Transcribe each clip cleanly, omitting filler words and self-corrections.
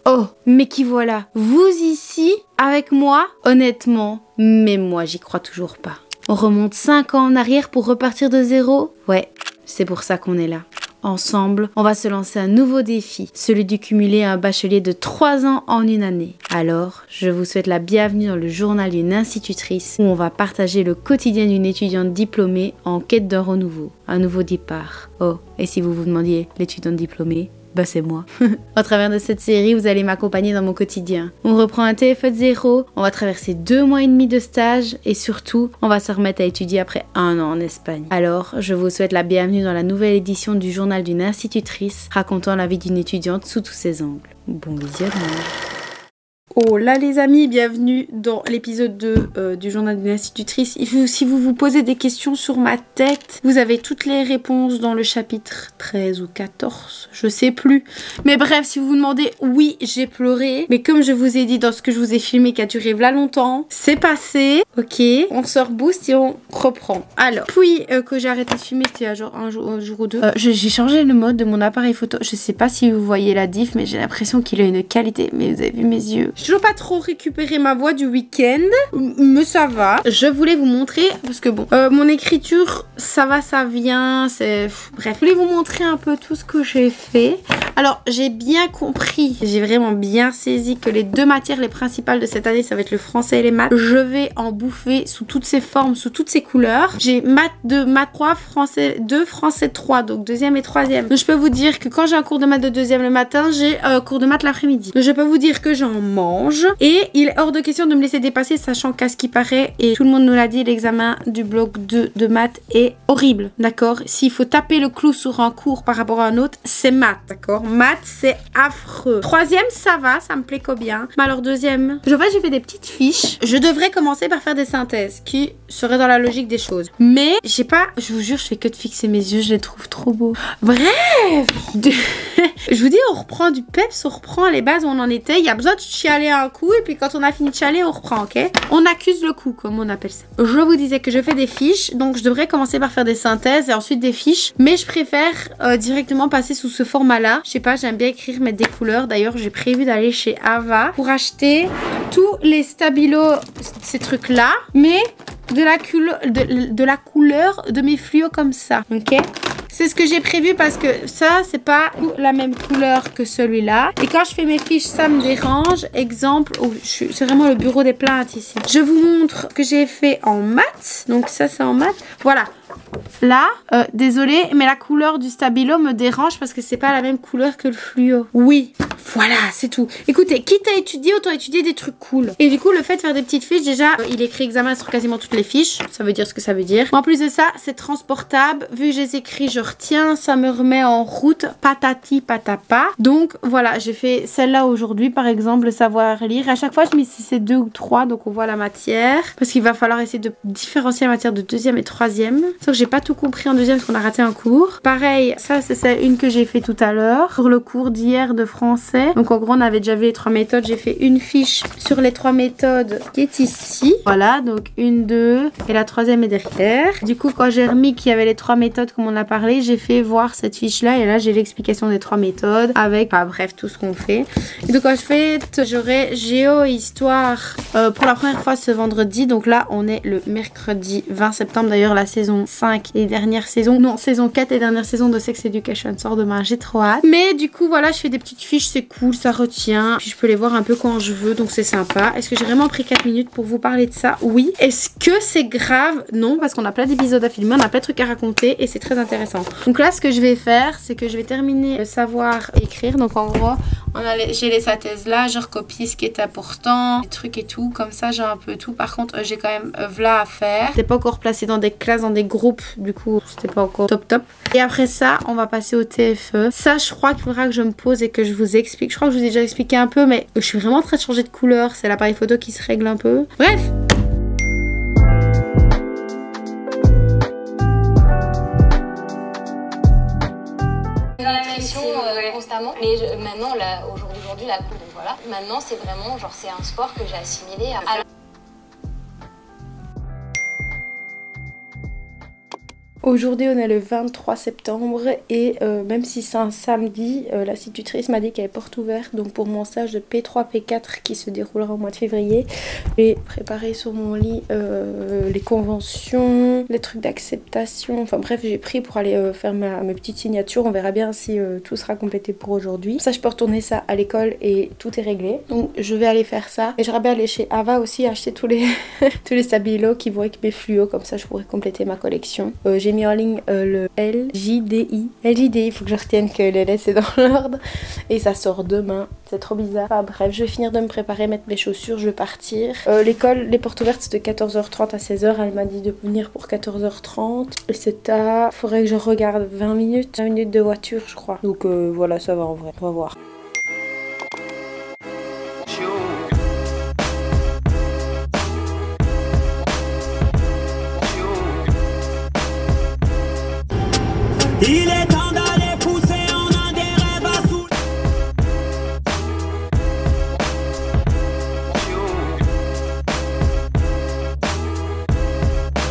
Oh, mais qui voilà, vous ici, avec moi? Honnêtement, mais moi j'y crois toujours pas. On remonte 5 ans en arrière pour repartir de zéro? Ouais, c'est pour ça qu'on est là. Ensemble, on va se lancer un nouveau défi, celui de cumuler un bachelier de 3 ans en une année. Alors, je vous souhaite la bienvenue dans le journal d'une institutrice où on va partager le quotidien d'une étudiante diplômée en quête d'un renouveau, un nouveau départ. Oh, et si vous vous demandiez, l'étudiante diplômée, bah c'est moi. Au travers de cette série, vous allez m'accompagner dans mon quotidien. On reprend un TFE de zéro, on va traverser 2 mois et demi de stage et surtout, on va se remettre à étudier après 1 an en Espagne. Alors, je vous souhaite la bienvenue dans la nouvelle édition du journal d'une institutrice racontant la vie d'une étudiante sous tous ses angles. Bon visionnage. Oh là les amis, bienvenue dans l'épisode 2 du journal d'une institutrice. Si vous vous posez des questions sur ma tête, vous avez toutes les réponses dans le chapitre 13 ou 14, je sais plus. Mais bref, si vous vous demandez, oui j'ai pleuré, mais comme je vous ai dit dans ce que je vous ai filmé qui a duré là longtemps, c'est passé, ok. On se rebooste et on reprend. Alors, puis que j'ai arrêté de filmer, c'était genre un jour ou deux. J'ai changé le mode de mon appareil photo, je sais pas si vous voyez la diff, mais j'ai l'impression qu'il a une qualité, mais vous avez vu mes yeux. J'ai toujours pas trop récupéré ma voix du week-end, mais ça va. Je voulais vous montrer, parce que bon, mon écriture, ça va, ça vient, c'est... Bref, je voulais vous montrer un peu tout ce que j'ai fait. Alors, j'ai bien compris, j'ai vraiment bien saisi que les 2 matières les principales de cette année, ça va être le français et les maths. Je vais en bouffer sous toutes ses formes, sous toutes ses couleurs. J'ai maths 2, maths 3, français 2, français 3, donc 2e et 3e. Donc, je peux vous dire que quand j'ai un cours de maths de 2e le matin, j'ai un cours de maths l'après-midi. Je peux vous dire que j'en mange. Et il est hors de question de me laisser dépasser, sachant qu'à ce qui paraît, et tout le monde nous l'a dit, l'examen du bloc 2 de maths est horrible, d'accord? S'il faut taper le clou sur un cours par rapport à un autre, c'est maths, d'accord? Maths, c'est affreux. 3e, ça va, ça me plaît qu'au bien. Mais alors 2e, j'ai fait des petites fiches. Je devrais commencer par faire des synthèses, qui seraient dans la logique des choses. Mais, j'ai pas, je vous jure, je fais que de fixer mes yeux, je les trouve trop beaux. Bref, je vous dis, on reprend du peps, on reprend les bases où on en était. Il y a besoin de chialer un coup et puis quand on a fini de chialer, on reprend, ok? On accuse le coup, comme on appelle ça. Je vous disais que je fais des fiches, donc je devrais commencer par faire des synthèses et ensuite des fiches. Mais je préfère directement passer sous ce format-là. Je sais pas, j'aime bien écrire, mettre des couleurs. D'ailleurs, j'ai prévu d'aller chez Ava pour acheter tous les stabilos, ces trucs-là, mais de la couleur de mes fluos comme ça, ok? C'est ce que j'ai prévu parce que ça, c'est pas la même couleur que celui-là. Et quand je fais mes fiches, ça me dérange. Exemple, oh, c'est vraiment le bureau des plaintes ici. Je vous montre que j'ai fait en maths. Donc ça, c'est en maths. Voilà. Là, désolée, mais la couleur du stabilo me dérange parce que c'est pas la même couleur que le fluo. Oui, voilà, c'est tout. Écoutez, quitte à étudier, autant étudier des trucs cool. Et du coup, le fait de faire des petites fiches, déjà, il écrit examen sur quasiment toutes les fiches. Ça veut dire ce que ça veut dire. En plus de ça, c'est transportable. Vu que je les écris, je retiens. Ça me remet en route. Patati patapa. Donc, voilà, j'ai fait celle-là aujourd'hui, par exemple, le savoir lire. À chaque fois, je mets si c'est 2 ou 3, donc on voit la matière. Parce qu'il va falloir essayer de différencier la matière de 2e et 3e. Sauf que j'ai pas tout compris en 2e parce qu'on a raté un cours. Pareil, ça c'est une que j'ai fait tout à l'heure sur le cours d'hier de français. Donc en gros on avait déjà vu les 3 méthodes. J'ai fait une fiche sur les 3 méthodes qui est ici. Voilà, donc 1, 2 et la 3e est derrière. Du coup quand j'ai remis qu'il y avait les 3 méthodes comme on a parlé, j'ai fait voir cette fiche là et là j'ai l'explication des 3 méthodes avec, enfin bref, tout ce qu'on fait. Et donc en fait j'aurai géo et histoire pour la première fois ce vendredi. Donc là on est le mercredi 20 septembre. D'ailleurs la saison 5 et dernière saison, non saison 4 et dernière saison de Sex Education sort demain, j'ai trop hâte. Mais du coup voilà, je fais des petites fiches, c'est cool, ça retient, puis je peux les voir un peu quand je veux, donc c'est sympa. Est-ce que j'ai vraiment pris 4 minutes pour vous parler de ça? Oui. Est-ce que c'est grave? Non, parce qu'on a plein d'épisodes à filmer, on a plein de trucs à raconter et c'est très intéressant. Donc là ce que je vais faire, c'est que je vais terminer le savoir écrire. Donc en gros j'ai les synthèses là, je recopie ce qui est important, les trucs et tout, comme ça j'ai un peu tout. Par contre j'ai quand même v'là à faire. C'est pas encore placé dans des classes, dans des groupes, du coup c'était pas encore top. Et après ça on va passer au TFE. Ça je crois qu'il faudra que je me pose et que je vous explique. Je crois que je vous ai déjà expliqué un peu, mais je suis vraiment en train de changer de couleur, c'est l'appareil photo qui se règle un peu. Bref. Constamment, mais maintenant aujourd'hui la coupe, donc voilà, maintenant c'est vraiment genre c'est un sport que j'ai assimilé à... Aujourd'hui on est le 23 septembre et même si c'est un samedi, la institutrice m'a dit qu'elle est porte ouverte. Donc pour mon stage de P3, P4 qui se déroulera au mois de février, j'ai préparé sur mon lit les conventions, les trucs d'acceptation. Enfin bref, j'ai pris pour aller faire mes petites signatures. On verra bien si tout sera complété pour aujourd'hui. Ça, je peux retourner ça à l'école et tout est réglé. Donc je vais aller faire ça. Et j'aimerais bien aller chez Ava aussi acheter tous les tous les stabilos qui vont avec mes fluos. Comme ça, je pourrais compléter ma collection. J'ai mis en ligne le LJDI. LJDI, il faut que je retienne que les lettres c'est dans l'ordre. Et ça sort demain. C'est trop bizarre. Enfin bref, je vais finir de me préparer, mettre mes chaussures, je vais partir. L'école, les portes ouvertes, c'est de 14h30 à 16h. Elle m'a dit de venir pour 14h30. Et c'est à... Faudrait que je regarde 20 minutes. 20 minutes de voiture, je crois. Donc voilà, ça va en vrai. On va voir. Il est temps d'aller pousser, on a des rêves à sous.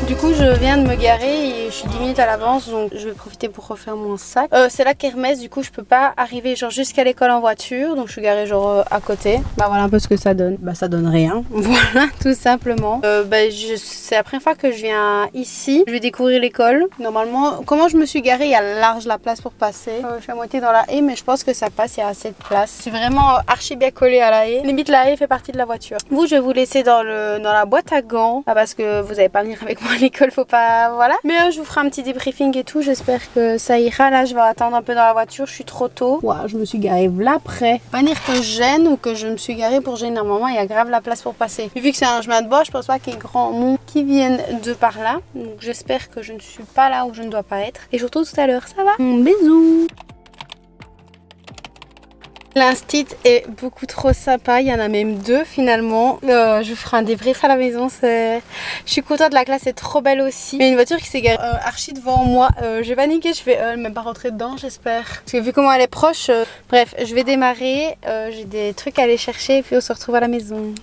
Du coup, je viens de me garer et je suis 10 minutes à l'avance, donc je vais profiter pour refaire mon sac. C'est la kermesse, du coup, je peux pas arriver genre jusqu'à l'école en voiture, donc je suis garée genre à côté. Bah voilà un peu ce que ça donne. Bah ça donne rien, voilà, tout simplement. C'est la première fois que je viens ici. Je vais découvrir l'école. Normalement, comment je me suis garée, il y a large la place pour passer. Je suis à moitié dans la haie, mais je pense que ça passe, il y a assez de place. C'est vraiment archi bien collé à la haie. Limite, la haie fait partie de la voiture. Vous, je vais vous laisser dans la boîte à gants, parce que vous n'allez pas venir avec moi à l'école, faut pas... Voilà. Mais je vous ferai un petit débriefing et tout. J'espère que ça ira. Là, je vais attendre un peu dans la voiture. Je suis trop tôt. Ouah, je me suis garée là près. Pas dire que je gêne ou que je me suis garée pour gêner un moment. Il y a grave la place pour passer. Vu que c'est un chemin de bois, je pense pas qu'il y ait grand monde qui viennent de par là. Donc j'espère que je ne suis pas là où je ne dois pas être. Et je vous retrouve tout à l'heure. Ça va? Bisous. L'instit est beaucoup trop sympa, il y en a même deux finalement. Je vous ferai un débrief à la maison. Je suis contente, la classe est trop belle aussi. Il y a une voiture qui s'est garée archi devant moi. J'ai paniqué, je vais même pas rentrer dedans, j'espère. Parce que vu comment elle est proche, bref, je vais démarrer. J'ai des trucs à aller chercher et puis on se retrouve à la maison.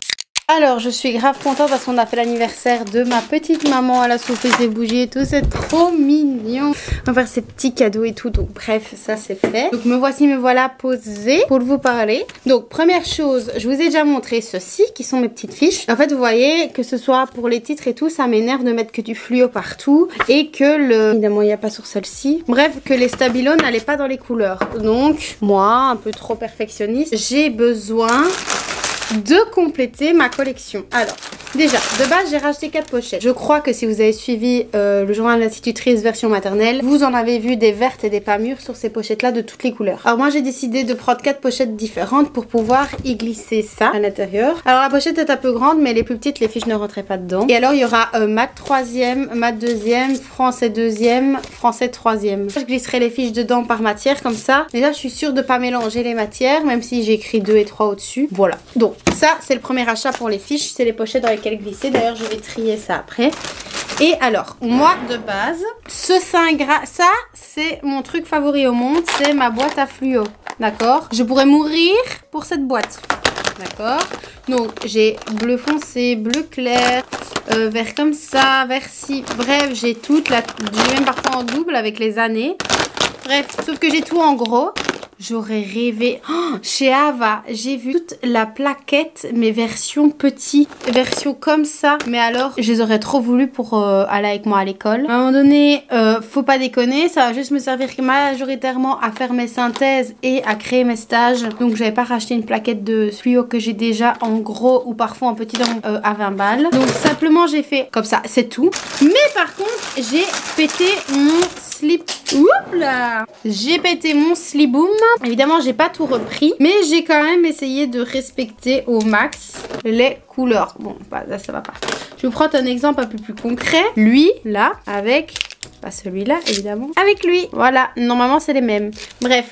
Alors je suis grave contente parce qu'on a fait l'anniversaire de ma petite maman. Elle a soufflé ses bougies et tout, c'est trop mignon. On va faire ses petits cadeaux et tout, donc bref, ça c'est fait. Donc me voilà posée pour vous parler. Donc première chose, je vous ai déjà montré ceci qui sont mes petites fiches. En fait vous voyez que ce soit pour les titres et tout, ça m'énerve de mettre que du fluo partout. Et que évidemment il n'y a pas sur celle-ci. Bref, que les stabilos n'allaient pas dans les couleurs. Donc moi, un peu trop perfectionniste, j'ai besoin de compléter ma collection. Alors déjà de base j'ai racheté 4 pochettes. Je crois que si vous avez suivi le journal de l'institutrice version maternelle, vous en avez vu des vertes et des pas mûres sur ces pochettes là de toutes les couleurs. Alors moi j'ai décidé de prendre 4 pochettes différentes pour pouvoir y glisser ça à l'intérieur. Alors la pochette est un peu grande mais les plus petites, les fiches ne rentraient pas dedans. Et alors il y aura maths 3e, maths 2e, français 2e, français 3e. Je glisserai les fiches dedans par matière comme ça. Déjà je suis sûre de pas mélanger les matières même si j'ai écrit 2 et 3 au-dessus. Voilà. Donc ça c'est le premier achat pour les fiches, c'est les pochettes dans lesquelles glisser. D'ailleurs je vais trier ça après. Et alors moi de base ce ça c'est mon truc favori au monde, c'est ma boîte à fluo, d'accord. Je pourrais mourir pour cette boîte, d'accord. Donc j'ai bleu foncé, bleu clair, vert comme ça, vert ci, bref j'ai toute la, j'ai même parfois en double avec les années. Bref, sauf que j'ai tout en gros. J'aurais rêvé. Oh, chez Ava, j'ai vu toute la plaquette, mais version petit, version comme ça. Mais alors, je les aurais trop voulu pour aller avec moi à l'école. À un moment donné, faut pas déconner, ça va juste me servir majoritairement à faire mes synthèses et à créer mes stages. Donc, j'avais pas racheté une plaquette de fluo que j'ai déjà en gros ou parfois en petit à 20 balles. Donc, simplement, j'ai fait comme ça, c'est tout. Mais par contre, j'ai pété mon slip. Oups là! J'ai pété mon sliboom. Évidemment, j'ai pas tout repris, mais j'ai quand même essayé de respecter au max les couleurs. Bon, bah, là, ça va pas. Je vais vous prendre un exemple un peu plus concret. Lui, là, avec... Pas celui-là, évidemment. Avec lui. Voilà, normalement, c'est les mêmes. Bref.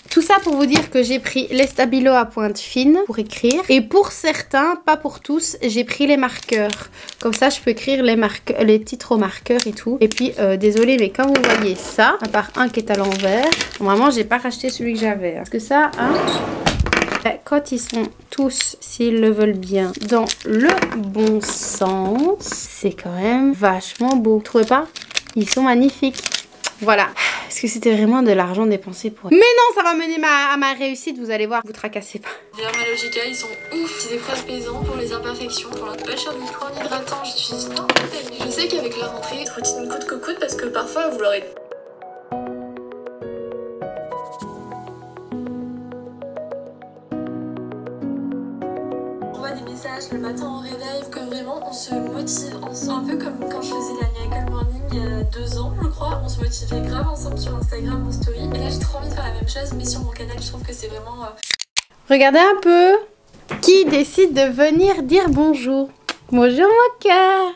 Tout ça pour vous dire que j'ai pris les stabilos à pointe fine pour écrire. Et pour certains, pas pour tous, j'ai pris les marqueurs. Comme ça, je peux écrire les titres au marqueur et tout. Et puis, désolé, mais quand vous voyez ça, à part un qui est à l'envers, normalement, j'ai pas racheté celui que j'avais. Parce que ça, hein, quand ils sont tous, s'ils le veulent bien, dans le bon sens, c'est quand même vachement beau. Vous trouvez pas ? Ils sont magnifiques. Voilà. Est-ce que c'était vraiment de l'argent dépensé pour... Mais non, ça va mener à ma réussite, vous allez voir, vous tracassez pas. Dermalogica, ils sont ouf. C'est des frais apaisants pour les imperfections, pour la pêcheur du corps hydratant. J'utilise tant de thèmes. Je sais qu'avec la rentrée, routine coûte que coûte parce que parfois vous l'aurez. On voit des messages le matin au réveil, que vraiment on se motive ensemble. Un peu comme quand je faisais la Miracle Morning il y a 2 ans, je crois. On se motivait grave ensemble sur Instagram en story. Et là j'ai trop envie de faire la même chose, mais sur mon canal, je trouve que c'est vraiment... Regardez un peu. Qui décide de venir dire bonjour? Bonjour mon cœur.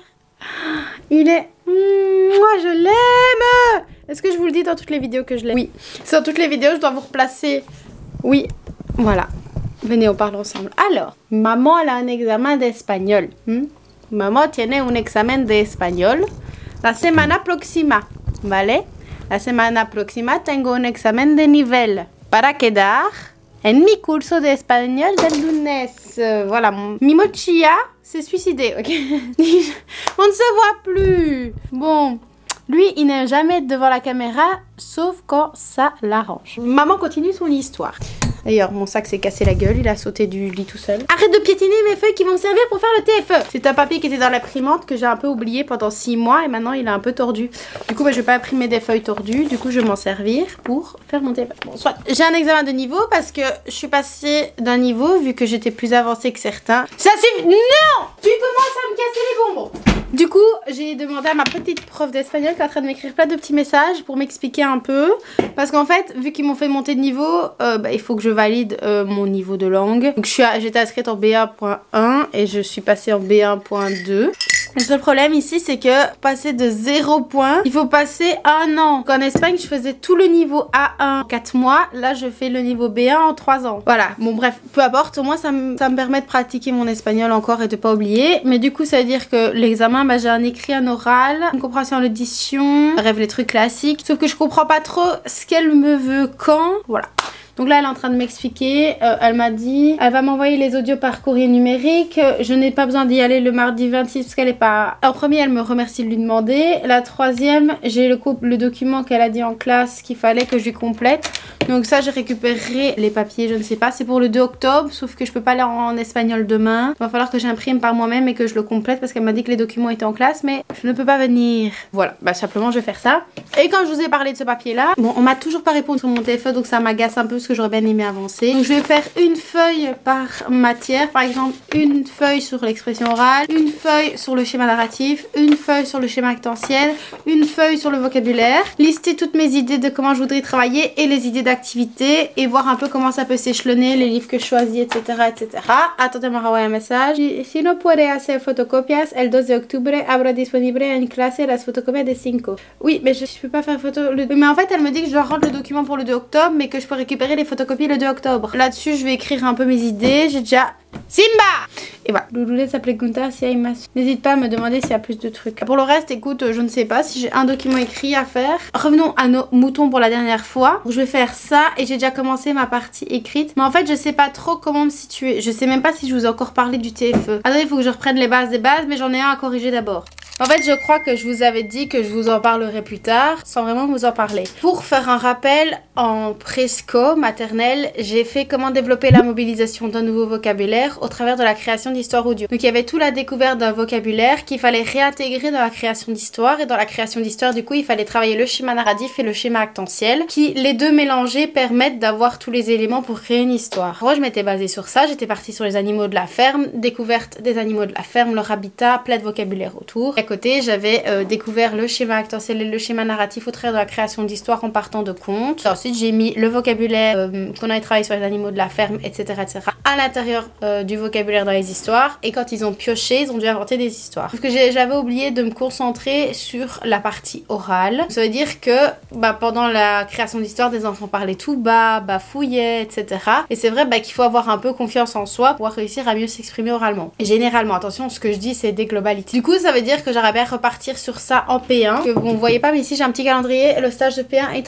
Il est... Moi je l'aime. Est-ce que je vous le dis dans toutes les vidéos que je l'aime? Oui. Sur toutes les vidéos, je dois vous replacer. Oui. Voilà. Venez, on parle ensemble. Alors, maman, elle a un examen d'espagnol. Maman tiene un examen de español la semana próxima, ¿vale? La semana próxima tengo un examen de nivel para quedar en mi curso de español del lunes. Voilà, mi mochilla s'est suicidée, ok? On ne se voit plus. Bon, lui, il n'est jamais devant la caméra, sauf quand ça l'arrange. Maman continue son histoire. D'ailleurs, mon sac s'est cassé la gueule, il a sauté du lit tout seul. Arrête de piétiner mes feuilles qui vont me servir pour faire le TFE. C'est un papier qui était dans l'imprimante que j'ai un peu oublié pendant 6 mois et maintenant il est un peu tordu. Du coup, je vais pas imprimer des feuilles tordues, du coup je vais m'en servir pour faire mon TFE. Bon, soit. J'ai un examen de niveau parce que je suis passée d'un niveau vu que j'étais plus avancée que certains. Ça suffit. Non! Tu commences à me casser les bonbons. Du coup, j'ai demandé à ma petite prof d'espagnol qui est en train de m'écrire plein de petits messages pour m'expliquer un peu. Parce qu'en fait, vu qu'ils m'ont fait monter de niveau, il faut que je valide mon niveau de langue. Donc j'étais inscrite en B1.1 et je suis passée en B1.2. Le seul problème ici, c'est que pour passer de 0 points, il faut passer 1 an. Donc en Espagne, je faisais tout le niveau A1 en 4 mois. Là, je fais le niveau B1 en 3 ans. Voilà, bon bref, peu importe. Au moins, ça me permet de pratiquer mon espagnol encore et de pas oublier. Mais du coup, ça veut dire que l'examen, bah, j'ai un écrit, un oral, une compréhension, l'audition, bref, les trucs classiques. Sauf que je comprends pas trop ce qu'elle me veut quand. Voilà. Donc là, elle est en train de m'expliquer. Elle m'a dit, elle va m'envoyer les audios par courrier numérique. Je n'ai pas besoin d'y aller le mardi 26 parce qu'elle est pas... En premier, elle me remercie de lui demander. La troisième, j'ai le document qu'elle a dit en classe qu'il fallait que je lui complète. Donc ça, j'ai récupéré les papiers, je ne sais pas. C'est pour le 2 octobre, sauf que je peux pas aller en espagnol demain. Il va falloir que j'imprime par moi-même et que je le complète parce qu'elle m'a dit que les documents étaient en classe, mais je ne peux pas venir. Voilà, bah simplement, je vais faire ça. Et quand je vous ai parlé de ce papier-là, bon, on m'a toujours pas répondu sur mon téléphone, donc ça m'agace un peu parce que j'aurais bien aimé avancer. Donc je vais faire une feuille par matière, par exemple une feuille sur l'expression orale, une feuille sur le schéma narratif, une feuille sur le schéma actantiel, une feuille sur le vocabulaire, lister toutes mes idées de comment je voudrais travailler et les idées d'activité et voir un peu comment ça peut s'échelonner, les livres que je choisis, etc. etc. Attendez, m'a renvoyé un message. Si no puede hacer fotocopias, el 2 de octubre habrá disponible en clase las fotocopias de 5. Oui, mais je peux pas faire photo... Mais en fait, elle me dit que je dois rendre le document pour le 2 octobre, mais que je peux récupérer les photocopies le 2 octobre. Là-dessus, je vais écrire un peu mes idées. J'ai déjà... Simba! Et voilà. Lulule s'appelait Gunta si hay más. N'hésite pas à me demander s'il y a plus de trucs. Pour le reste, écoute, je ne sais pas si j'ai un document écrit à faire. Revenons à nos moutons pour la dernière fois. Je vais faire ça et j'ai déjà commencé ma partie écrite. Mais en fait, je sais pas trop comment me situer. Je sais même pas si je vous ai encore parlé du TFE. Attendez, il faut que je reprenne les bases des bases, mais j'en ai un à corriger d'abord. En fait, je crois que je vous avais dit que je vous en parlerai plus tard, sans vraiment vous en parler. Pour faire un rappel, en présco maternelle, j'ai fait comment développer la mobilisation d'un nouveau vocabulaire au travers de la création d'histoires audio. Donc il y avait tout la découverte d'un vocabulaire qu'il fallait réintégrer dans la création d'histoire. Et dans la création d'histoire, du coup, il fallait travailler le schéma narratif et le schéma actantiel, qui, les deux mélangés, permettent d'avoir tous les éléments pour créer une histoire. Moi, je m'étais basée sur ça, j'étais partie sur les animaux de la ferme, découverte des animaux de la ferme, leur habitat, plein de vocabulaire autour. À côté, j'avais découvert le schéma actantiel et le schéma narratif au travers de la création d'histoire en partant de contes. Ensuite, j'ai mis le vocabulaire qu'on avait travaillé sur les animaux de la ferme, etc. à l'intérieur du vocabulaire dans les histoires. Et quand ils ont pioché, ils ont dû inventer des histoires. Sauf que j'avais oublié de me concentrer sur la partie orale. Ça veut dire que pendant la création d'histoire, des enfants parlaient tout bas, bafouillaient, etc. Et c'est vrai qu'il faut avoir un peu confiance en soi pour pouvoir réussir à mieux s'exprimer oralement. Et généralement, attention, ce que je dis, c'est des globalités. Du coup, ça veut dire que j'aimerais bien repartir sur ça en P1. Que vous ne voyez pas, mais ici j'ai un petit calendrier. Le stage de P1 est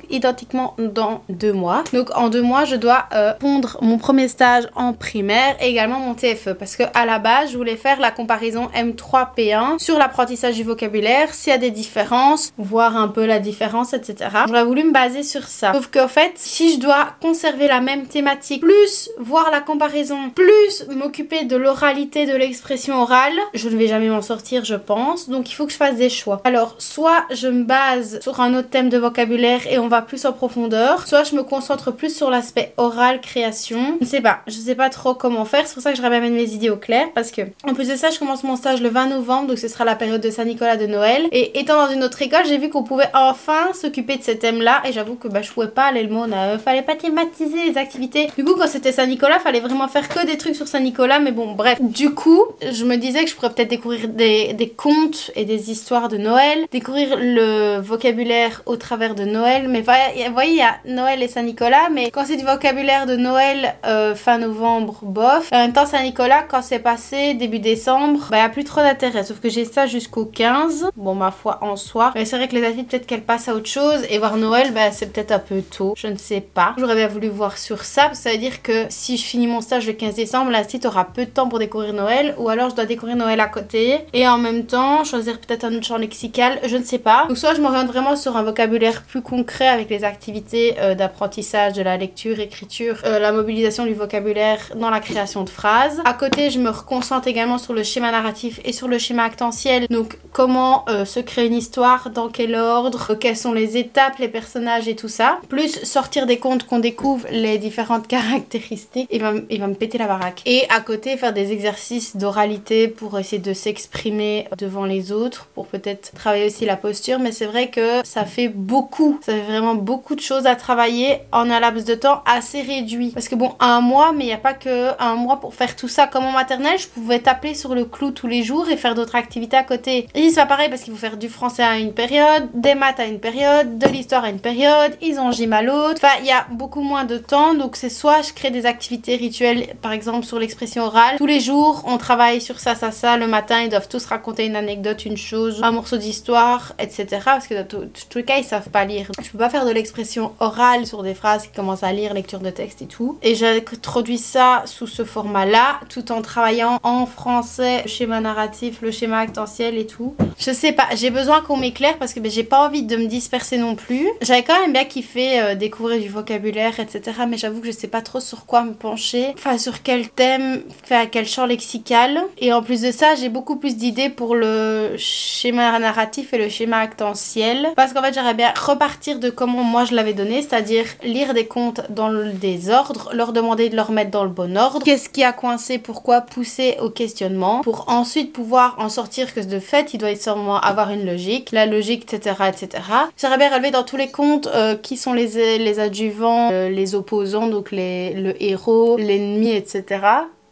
identiquement dans 2 mois. Donc en 2 mois, je dois pondre mon premier stage en primaire et également mon TFE. Parce que à la base, je voulais faire la comparaison M3 P1 sur l'apprentissage du vocabulaire, s'il y a des différences, voir un peu la différence, etc. J'aurais voulu me baser sur ça. Sauf qu'en fait, si je dois conserver la même thématique, plus voir la comparaison, plus m'occuper de l'oralité, de l'expression orale, je ne vais jamais m'en sortir, je pense. Donc il faut que je fasse des choix. Alors, soit je me base sur un autre thème de vocabulaire et on va plus en profondeur, soit je me concentre plus sur l'aspect oral, création. Je sais pas trop comment faire. C'est pour ça que je vais mettre mes idées au clair, parce que en plus de ça, je commence mon stage le 20 novembre, donc ce sera la période de Saint-Nicolas, de Noël. Et étant dans une autre école, j'ai vu qu'on pouvait enfin s'occuper de ces thèmes-là, et j'avoue que je pouvais pas aller le mot, fallait pas thématiser les activités. Du coup, quand c'était Saint-Nicolas, fallait vraiment faire que des trucs sur Saint-Nicolas, mais bon, bref. Du coup, je me disais que je pourrais peut-être découvrir des contes et des histoires de Noël, découvrir le vocabulaire au travers de Noël. Mais vous voyez, il y a Noël et Saint-Nicolas, mais quand c'est du vocabulaire de Noël fin novembre, bof. En même temps, Saint-Nicolas, quand c'est passé début décembre, il n'y a plus trop d'intérêt. Sauf que j'ai ça jusqu'au 15. Bon, ma foi, en soi. Mais c'est vrai que les activités, peut-être qu'elles passent à autre chose. Et voir Noël, c'est peut-être un peu tôt. Je ne sais pas. J'aurais bien voulu voir sur ça. Parce que ça veut dire que si je finis mon stage le 15 décembre, l'institut aura peu de temps pour découvrir Noël. Ou alors je dois découvrir Noël à côté. Et en même temps, choisir peut-être un autre champ lexical. Je ne sais pas. Donc soit je m'oriente vraiment sur un vocabulaire plus concret avec les activités d'apprentissage, de la lecture, écriture, la mobilisation du vocabulaire dans la création de phrases. À côté, je me reconcentre également sur le schéma narratif et sur le schéma actentiel. Donc comment se créer une histoire, dans quel ordre, quelles sont les étapes, les personnages et tout ça. Plus sortir des contes qu'on découvre les différentes caractéristiques. Il va me péter la baraque. Et à côté, faire des exercices d'oralité pour essayer de s'exprimer devant les autres, pour peut-être travailler aussi la posture. Mais c'est vrai que ça fait beaucoup. Ça fait vraiment beaucoup de choses à travailler en un laps de temps assez réduit. Parce que bon, 1 mois, mais il n'y a pas que 1 mois pour faire tout ça. Comme en maternelle, je pouvais taper sur le clou tous les jours et faire d'autres activités à côté. Et c'est pas pareil parce qu'il faut faire du français à une période, des maths à une période, de l'histoire à une période, ils ont gym à l'autre. Enfin, il y a beaucoup moins de temps. Donc c'est soit je crée des activités rituelles, par exemple sur l'expression orale. Tous les jours, on travaille sur ça. Le matin, ils doivent tous raconter une anecdote, une chose, un morceau d'histoire, etc. Parce que dans tous les cas, ils savent pas lire. Je peux pas faire de l'expression orale sur des phrases qui commencent à lire, lecture de texte et tout. Et j'ai introduit ça sous ce format-là, tout en travaillant en français, le schéma narratif, le schéma actentiel et tout. Je sais pas, j'ai besoin qu'on m'éclaire parce que j'ai pas envie de me disperser non plus. J'avais quand même bien kiffé découvrir du vocabulaire, etc. Mais j'avoue que je sais pas trop sur quoi me pencher. Enfin, sur quel thème, enfin, quel champ lexical. Et en plus de ça, j'ai beaucoup plus d'idées pour le schéma narratif et le schéma actentiel. Parce qu'en fait, j'aimerais bien repartir de comment moi je l'avais donné, c'est-à-dire lire des contes dans le désordre, leur demander de leur mettre dans le bon ordre. Qu'est-ce qui a coincé, pourquoi, pousser au questionnement, pour ensuite pouvoir en sortir que de fait, il doit sûrement avoir une logique, la logique, etc., etc. J'aimerais bien relever dans tous les contes qui sont les adjuvants, les opposants, donc le héros, l'ennemi, etc.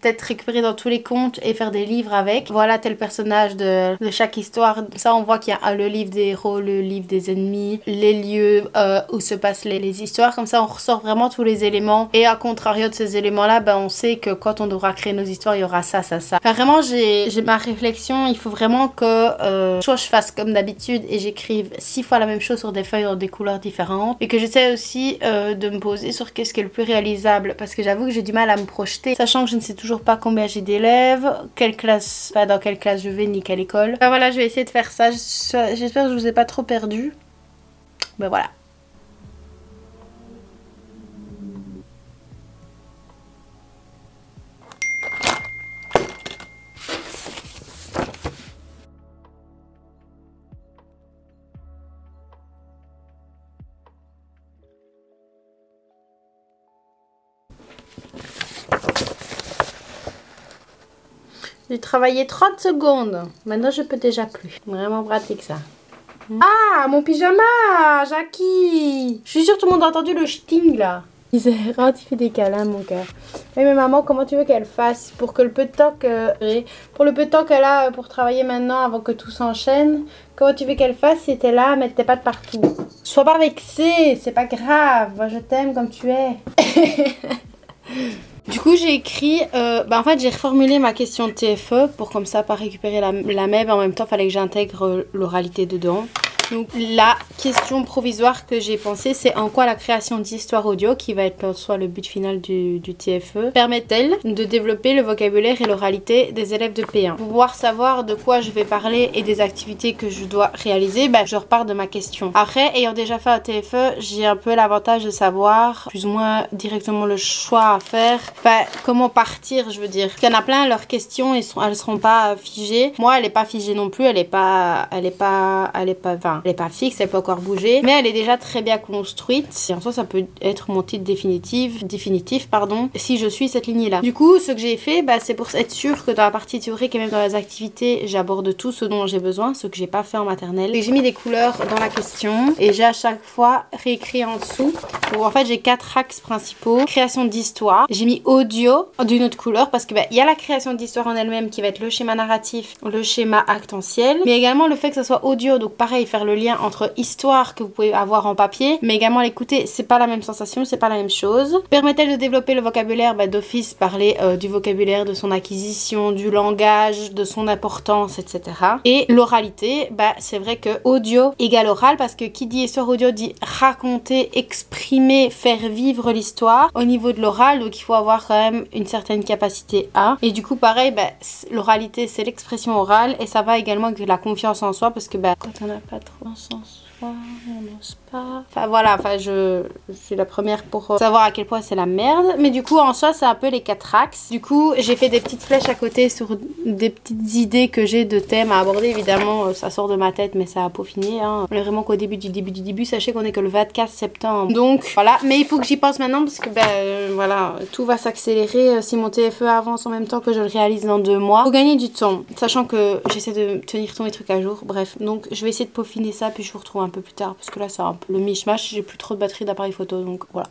Peut-être récupérer dans tous les contes et faire des livres avec. Voilà tel personnage de chaque histoire. Ça, on voit qu'il y a le livre des héros, le livre des ennemis, les lieux où se passent les histoires. Comme ça, on ressort vraiment tous les éléments. Et à contrario de ces éléments-là, on sait que quand on devra créer nos histoires, il y aura ça, ça, ça. Enfin, vraiment, j'ai ma réflexion. Il faut vraiment que soit je fasse comme d'habitude et j'écrive 6 fois la même chose sur des feuilles dans des couleurs différentes. Et que j'essaie aussi de me poser sur qu'est-ce qui est le plus réalisable. Parce que j'avoue que j'ai du mal à me projeter. Sachant que je ne sais toujours pas combien j'ai d'élèves, quelle classe, dans quelle classe je vais, ni quelle école. Enfin, voilà, je vais essayer de faire ça. J'espère que je vous ai pas trop perdu. Ben voilà. J'ai travaillé 30 secondes. Maintenant, je peux déjà plus. Vraiment pratique, ça. Ah, mon pyjama, Jackie. Je suis sûre que tout le monde a entendu le sting, là. Il fait des câlins, mon cœur. Oui, mais maman, comment tu veux qu'elle fasse pour que le peu de temps qu'elle a pour travailler maintenant avant que tout s'enchaîne, comment tu veux qu'elle fasse si t'es là à mettre tes pattes partout? Sois pas vexée, c'est pas grave. Moi, je t'aime comme tu es. Du coup j'ai écrit, en fait j'ai reformulé ma question de TFE pour comme ça pas récupérer la même, en même temps fallait que j'intègre l'oralité dedans. Donc la question provisoire que j'ai pensée, c'est en quoi la création d'histoires audio, qui va être soit le but final du TFE, permet-elle de développer le vocabulaire et l'oralité des élèves de P1. Pour pouvoir savoir de quoi je vais parler et des activités que je dois réaliser, je repars de ma question. Après, ayant déjà fait un TFE, j'ai un peu l'avantage de savoir plus ou moins directement le choix à faire. Comment partir, je veux dire. Il y en a plein, leurs questions, elles seront pas figées. Moi, elle est pas figée non plus, elle est pas fixe, elle peut encore bouger, mais elle est déjà très bien construite. Et en soi, ça peut être mon titre définitif, si je suis cette lignée-là. Du coup, ce que j'ai fait, c'est pour être sûr que dans la partie théorique et même dans les activités, j'aborde tout ce dont j'ai besoin, ce que j'ai pas fait en maternelle. J'ai mis des couleurs dans la question et j'ai à chaque fois réécrit en dessous. Donc en fait, j'ai 4 axes principaux. Création d'histoire. J'ai mis audio d'une autre couleur parce que il y a la création d'histoire en elle-même qui va être le schéma narratif, le schéma actentiel, mais également le fait que ça soit audio. Donc pareil, faire le lien entre histoire que vous pouvez avoir en papier, mais également l'écouter, c'est pas la même sensation, c'est pas la même chose. Permet-elle de développer le vocabulaire? D'office, parler du vocabulaire, de son acquisition, du langage, de son importance, etc. Et l'oralité, c'est vrai que audio égale oral, parce que qui dit histoire audio dit raconter, exprimer, faire vivre l'histoire au niveau de l'oral, donc il faut avoir quand même une certaine capacité à. Et du coup, pareil, l'oralité, c'est l'expression orale, et ça va également avec la confiance en soi, parce que quand on n'a pas trop en sens, on n'ose pas. Je suis la première pour savoir à quel point c'est la merde. Mais du coup, en soi, c'est un peu les 4 axes. Du coup, j'ai fait des petites flèches à côté sur des petites idées que j'ai de thèmes à aborder. Évidemment, ça sort de ma tête, mais ça a peaufiné. On est vraiment qu'au début du début. Sachez qu'on est que le 24 septembre. Donc, voilà. Mais il faut que j'y pense maintenant parce que, tout va s'accélérer si mon TFE avance en même temps que je le réalise dans 2 mois. Faut gagner du temps. Sachant que j'essaie de tenir tous mes trucs à jour. Bref. Donc, je vais essayer de peaufiner ça, puis je vous retrouve un peu plus tard parce que là c'est un peu le mishmash, j'ai plus trop de batterie d'appareil photo, donc voilà.